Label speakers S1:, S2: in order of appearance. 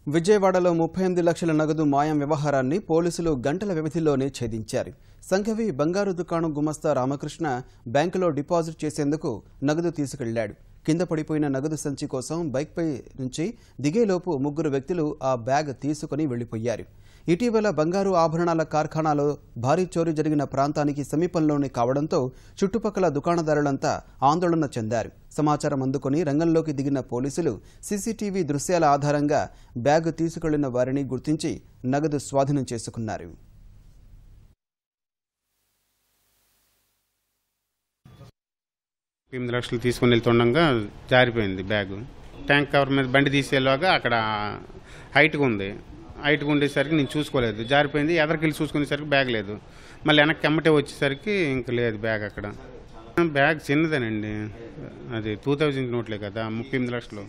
S1: విజయవాడలో 38 లక్షల నగదు మాయం వ్యవహారాన్ని పోలీసులు గంటల వ్యవధిలోనే ఛేదించారు. సంఘవి బంగారు దుకాణం గుమస్తా రామకృష్ణ బ్యాంకులో డిపాజిట్ చేసేందుకు నగదు తీసుకెళ్లాడు. కింద పడిపోయిన నగదు సంచి కోసం బైక్పై నుంచి దిగేలోపు ముగ్గురు వ్యక్తులు ఆ బ్యాగ్ తీసుకుని వెళ్లిపోయారు. ఇటీవల బంగారు ఆభరణాల కార్ఖానాలో భారీ చోరీ జరిగిన ప్రాంతానికి సమీపంలోనే కావడంతో చుట్టుపక్కల దుకాణదారులంతా ఆందోళన చెందారు. సమాచారం అందుకుని రంగంలోకి దిగిన పోలీసులు సీసీటీవీ దృశ్యాల ఆధారంగా బ్యాగ్ తీసుకెళ్లిన వారిని గుర్తించి నగదు స్వాధీనం చేసుకున్నారు.
S2: $8 లక్షలు తీసుకుని వెళ్తుండగా జారిపోయింది బ్యాగు. ట్యాంక్ కవర్ మీద బండి తీసేలాగా అక్కడ హైట్గా ఉండేసరికి నేను చూసుకోలేదు, జారిపోయింది. ఎదరికెళ్ళి చూసుకునేసరికి బ్యాగ్ లేదు. మళ్ళీ వెనక్కి ఎమ్మటే వచ్చేసరికి ఇంక లేదు బ్యాగ్ అక్కడ. బ్యాగ్ చిన్నదేనండి, అది 2000 నోట్లే కదా, 38 లక్షలు.